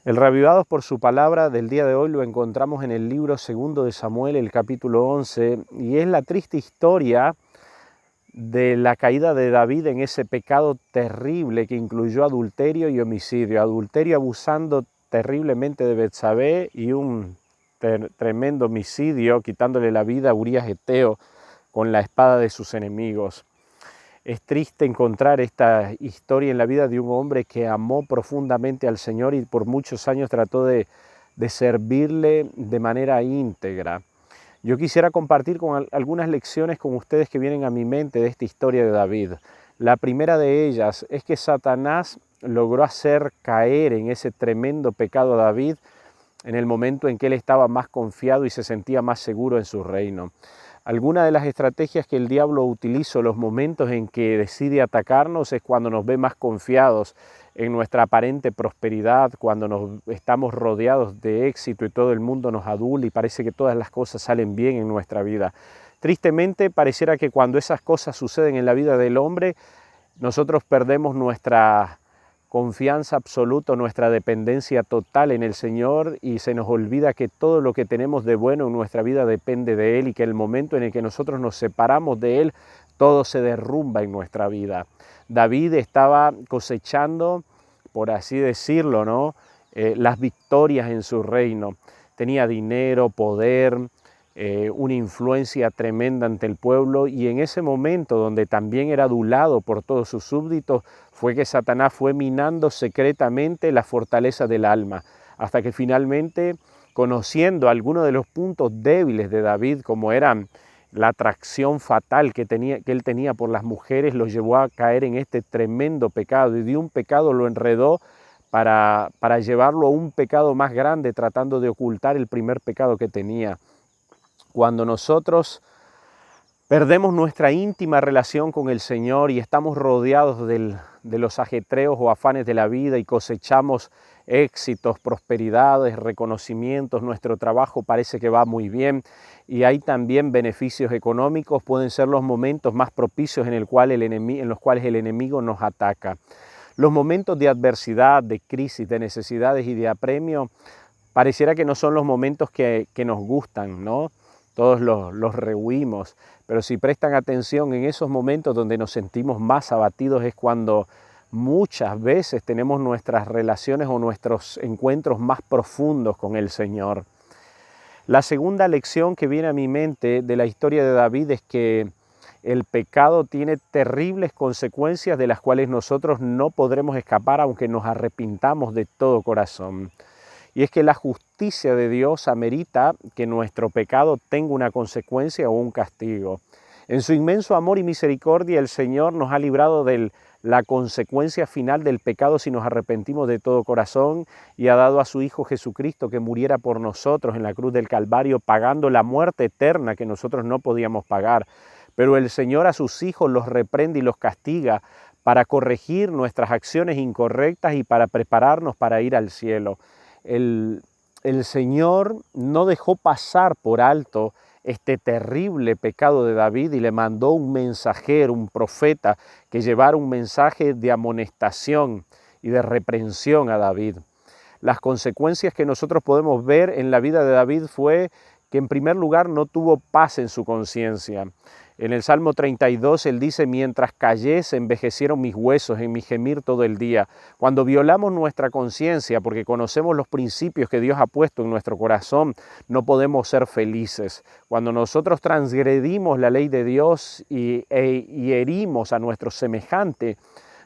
El reavivados por su palabra del día de hoy lo encontramos en el libro segundo de Samuel, el capítulo 11, y es la triste historia de la caída de David en ese pecado terrible que incluyó adulterio y homicidio. Adulterio abusando terriblemente de Betsabé y un tremendo homicidio quitándole la vida a Urías Eteo con la espada de sus enemigos. Es triste encontrar esta historia en la vida de un hombre que amó profundamente al Señor y por muchos años trató de servirle de manera íntegra. Yo quisiera compartir algunas lecciones con ustedes que vienen a mi mente de esta historia de David. La primera de ellas es que Satanás logró hacer caer en ese tremendo pecado a David en el momento en que él estaba más confiado y se sentía más seguro en su reino. Alguna de las estrategias que el diablo utiliza en los momentos en que decide atacarnos es cuando nos ve más confiados en nuestra aparente prosperidad, cuando nos estamos rodeados de éxito y todo el mundo nos adula y parece que todas las cosas salen bien en nuestra vida. Tristemente, pareciera que cuando esas cosas suceden en la vida del hombre, nosotros perdemos nuestra confianza absoluta, nuestra dependencia total en el Señor y se nos olvida que todo lo que tenemos de bueno en nuestra vida depende de Él y que el momento en el que nosotros nos separamos de Él, todo se derrumba en nuestra vida. David estaba cosechando, por así decirlo, ¿no? Las victorias en su reino. Tenía dinero, poder, una influencia tremenda ante el pueblo y en ese momento donde también era adulado por todos sus súbditos fue que Satanás fue minando secretamente la fortaleza del alma hasta que finalmente, conociendo algunos de los puntos débiles de David como eran la atracción fatal que él tenía por las mujeres, lo llevó a caer en este tremendo pecado y de un pecado lo enredó para llevarlo a un pecado más grande tratando de ocultar el primer pecado que tenía. Cuando nosotros perdemos nuestra íntima relación con el Señor y estamos rodeados de los ajetreos o afanes de la vida y cosechamos éxitos, prosperidades, reconocimientos, nuestro trabajo parece que va muy bien y hay también beneficios económicos, pueden ser los momentos más propicios en los cuales el enemigo nos ataca. Los momentos de adversidad, de crisis, de necesidades y de apremio pareciera que no son los momentos que nos gustan, ¿no? Todos los rehuimos, pero si prestan atención en esos momentos donde nos sentimos más abatidos es cuando muchas veces tenemos nuestras relaciones o nuestros encuentros más profundos con el Señor. La segunda lección que viene a mi mente de la historia de David es que el pecado tiene terribles consecuencias de las cuales nosotros no podremos escapar aunque nos arrepintamos de todo corazón. Y es que la justicia de Dios amerita que nuestro pecado tenga una consecuencia o un castigo. En su inmenso amor y misericordia, el Señor nos ha librado de la consecuencia final del pecado si nos arrepentimos de todo corazón y ha dado a su Hijo Jesucristo que muriera por nosotros en la cruz del Calvario, pagando la muerte eterna que nosotros no podíamos pagar. Pero el Señor a sus hijos los reprende y los castiga para corregir nuestras acciones incorrectas y para prepararnos para ir al cielo. El Señor no dejó pasar por alto este terrible pecado de David y le mandó un mensajero, un profeta, que llevara un mensaje de amonestación y de reprensión a David. Las consecuencias que nosotros podemos ver en la vida de David fue que en primer lugar no tuvo paz en su conciencia. En el Salmo 32 él dice, mientras callé se envejecieron mis huesos en mi gemir todo el día. Cuando violamos nuestra conciencia porque conocemos los principios que Dios ha puesto en nuestro corazón, no podemos ser felices. Cuando nosotros transgredimos la ley de Dios y herimos a nuestro semejante,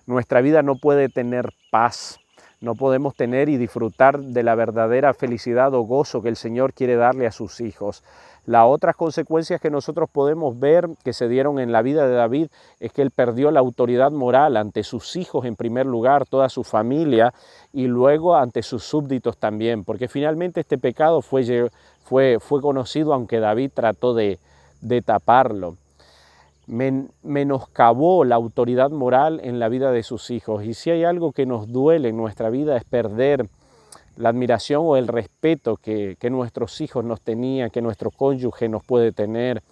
nuestra vida no puede tener paz. No podemos tener y disfrutar de la verdadera felicidad o gozo que el Señor quiere darle a sus hijos. Las otras consecuencias que nosotros podemos ver que se dieron en la vida de David es que él perdió la autoridad moral ante sus hijos en primer lugar, toda su familia y luego ante sus súbditos también, porque finalmente este pecado fue conocido aunque David trató de taparlo. Menoscabó la autoridad moral en la vida de sus hijos. Y si hay algo que nos duele en nuestra vida es perder la admiración o el respeto que nuestros hijos nos tenían, que nuestro cónyuge nos puede tener.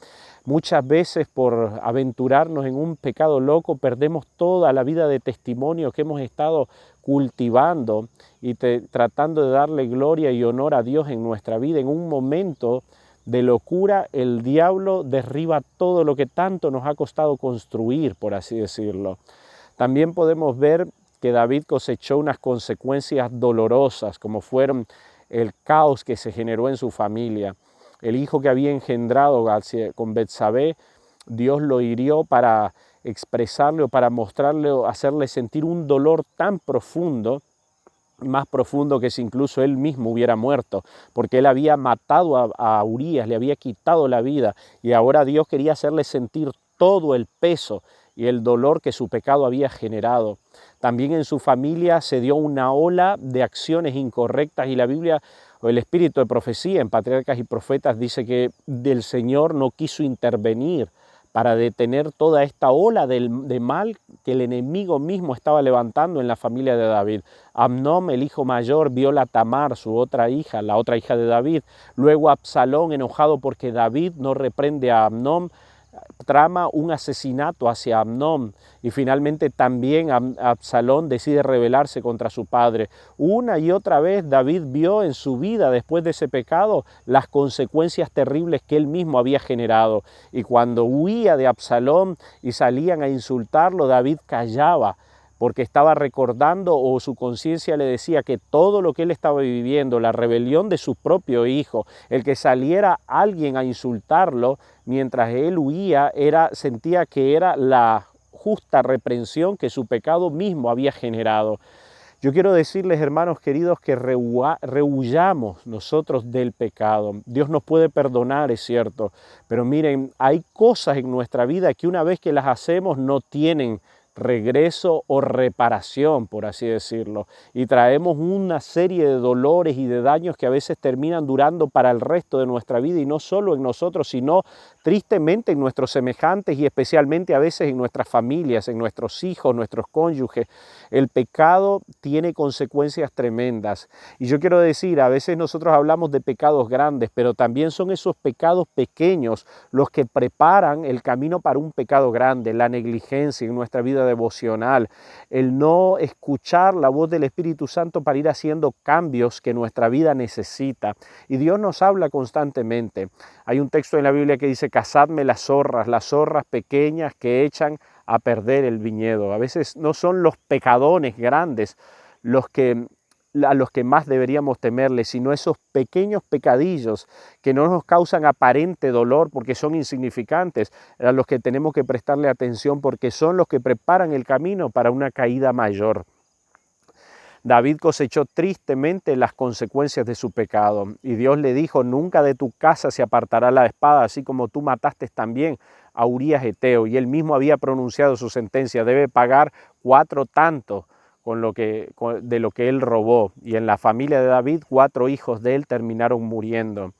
Muchas veces por aventurarnos en un pecado loco perdemos toda la vida de testimonio que hemos estado cultivando y tratando de darle gloria y honor a Dios en nuestra vida. En un momento de locura, el diablo derriba todo lo que tanto nos ha costado construir, por así decirlo. También podemos ver que David cosechó unas consecuencias dolorosas, como fueron el caos que se generó en su familia. El hijo que había engendrado con Betsabé, Dios lo hirió para expresarle o para mostrarle o hacerle sentir un dolor tan profundo, más profundo que si incluso él mismo hubiera muerto, porque él había matado a Urías, le había quitado la vida, y ahora Dios quería hacerle sentir todo el peso y el dolor que su pecado había generado. También en su familia se dio una ola de acciones incorrectas, y la Biblia o el espíritu de profecía en Patriarcas y Profetas dice que el Señor no quiso intervenir para detener toda esta ola de mal que el enemigo mismo estaba levantando en la familia de David. Amnón, el hijo mayor, viola a Tamar, su otra hija, la otra hija de David. Luego Absalón, enojado porque David no reprende a Amnón, trama un asesinato hacia Amnón, y finalmente también Absalón decide rebelarse contra su padre. Una y otra vez David vio en su vida, después de ese pecado, las consecuencias terribles que él mismo había generado, y cuando huía de Absalón y salían a insultarlo, David callaba, porque estaba recordando, o su conciencia le decía, que todo lo que él estaba viviendo, la rebelión de su propio hijo, el que saliera alguien a insultarlo mientras él huía, sentía que era la justa reprensión que su pecado mismo había generado. Yo quiero decirles, hermanos queridos, que rehuyamos nosotros del pecado. Dios nos puede perdonar, es cierto, pero miren, hay cosas en nuestra vida que una vez que las hacemos no tienen regreso o reparación, por así decirlo, y traemos una serie de dolores y de daños que a veces terminan durando para el resto de nuestra vida, y no solo en nosotros, sino tristemente en nuestros semejantes, y especialmente a veces en nuestras familias, en nuestros hijos, nuestros cónyuges. El pecado tiene consecuencias tremendas, y yo quiero decir, a veces nosotros hablamos de pecados grandes, pero también son esos pecados pequeños los que preparan el camino para un pecado grande. La negligencia en nuestra vida devocional, el no escuchar la voz del Espíritu Santo para ir haciendo cambios que nuestra vida necesita. Y Dios nos habla constantemente. Hay un texto en la Biblia que dice: cazadme las zorras pequeñas que echan a perder el viñedo. A veces no son los pecadones grandes a los que más deberíamos temerle, sino esos pequeños pecadillos que no nos causan aparente dolor porque son insignificantes, a los que tenemos que prestarle atención, porque son los que preparan el camino para una caída mayor. David cosechó tristemente las consecuencias de su pecado, y Dios le dijo: nunca de tu casa se apartará la espada, así como tú mataste también a Urías Eteo. Y él mismo había pronunciado su sentencia: debe pagar 4 tantos de lo que él robó. Y en la familia de David, 4 hijos de él terminaron muriendo.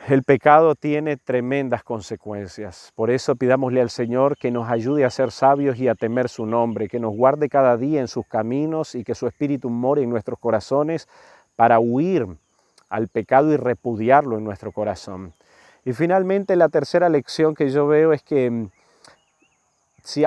El pecado tiene tremendas consecuencias. Por eso pidámosle al Señor que nos ayude a ser sabios y a temer su nombre, que nos guarde cada día en sus caminos, y que su Espíritu more en nuestros corazones para huir al pecado y repudiarlo en nuestro corazón. Y finalmente, la tercera lección que yo veo es que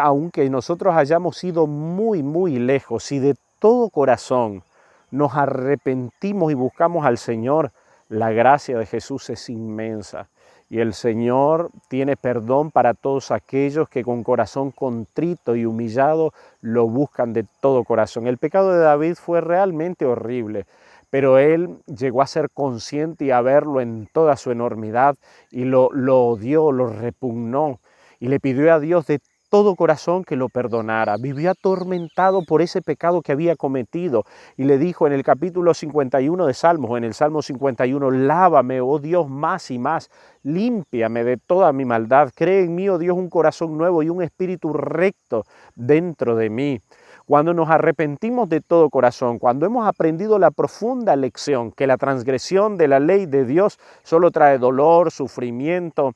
aunque nosotros hayamos ido muy, muy lejos, si de todo corazón nos arrepentimos y buscamos al Señor, la gracia de Jesús es inmensa. Y el Señor tiene perdón para todos aquellos que con corazón contrito y humillado lo buscan de todo corazón. El pecado de David fue realmente horrible, pero él llegó a ser consciente y a verlo en toda su enormidad, y lo odió, lo repugnó, y le pidió a Dios de todo corazón que lo perdonara. Vivió atormentado por ese pecado que había cometido, y le dijo en el capítulo 51 de Salmos, en el Salmo 51, lávame, oh Dios, más y más, límpiame de toda mi maldad, cree en mí, oh Dios, un corazón nuevo y un espíritu recto dentro de mí. Cuando nos arrepentimos de todo corazón, cuando hemos aprendido la profunda lección que la transgresión de la ley de Dios solo trae dolor, sufrimiento,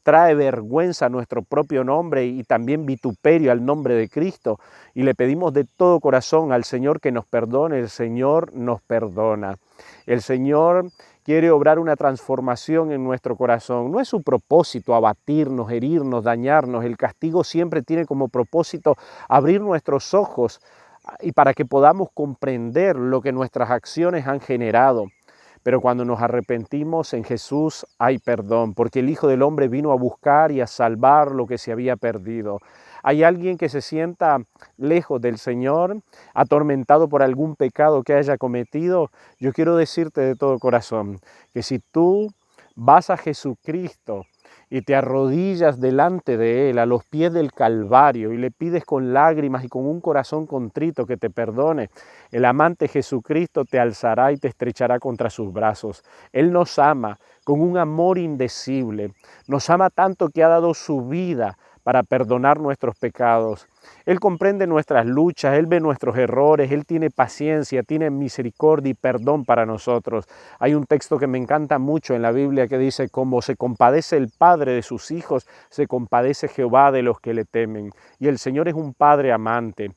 trae vergüenza a nuestro propio nombre y también vituperio al nombre de Cristo, y le pedimos de todo corazón al Señor que nos perdone, el Señor nos perdona. El Señor quiere obrar una transformación en nuestro corazón. No es su propósito abatirnos, herirnos, dañarnos. El castigo siempre tiene como propósito abrir nuestros ojos y para que podamos comprender lo que nuestras acciones han generado. Pero cuando nos arrepentimos en Jesús hay perdón, porque el Hijo del Hombre vino a buscar y a salvar lo que se había perdido. Hay alguien que se sienta lejos del Señor, atormentado por algún pecado que haya cometido. Yo quiero decirte de todo corazón que si tú vas a Jesucristo y te arrodillas delante de Él, a los pies del Calvario, y le pides con lágrimas y con un corazón contrito que te perdone, el amante Jesucristo te alzará y te estrechará contra sus brazos. Él nos ama con un amor indecible. Nos ama tanto que ha dado su vida para perdonar nuestros pecados. Él comprende nuestras luchas, Él ve nuestros errores, Él tiene paciencia, tiene misericordia y perdón para nosotros. Hay un texto que me encanta mucho en la Biblia que dice, como se compadece el Padre de sus hijos, se compadece Jehová de los que le temen. Y el Señor es un Padre amante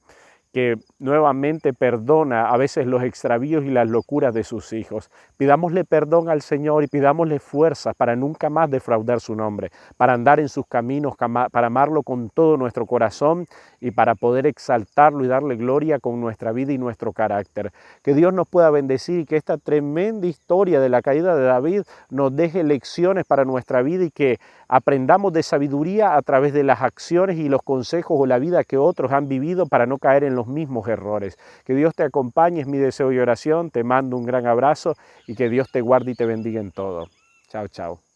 que nuevamente perdona a veces los extravíos y las locuras de sus hijos. Pidámosle perdón al Señor y pidámosle fuerzas para nunca más defraudar su nombre, para andar en sus caminos, para amarlo con todo nuestro corazón y para poder exaltarlo y darle gloria con nuestra vida y nuestro carácter. Que Dios nos pueda bendecir y que esta tremenda historia de la caída de David nos deje lecciones para nuestra vida y que aprendamos de sabiduría a través de las acciones y los consejos o la vida que otros han vivido para no caer en los mismos errores. Que Dios te acompañe, es mi deseo y oración. Te mando un gran abrazo y que Dios te guarde y te bendiga en todo. Chao, chao.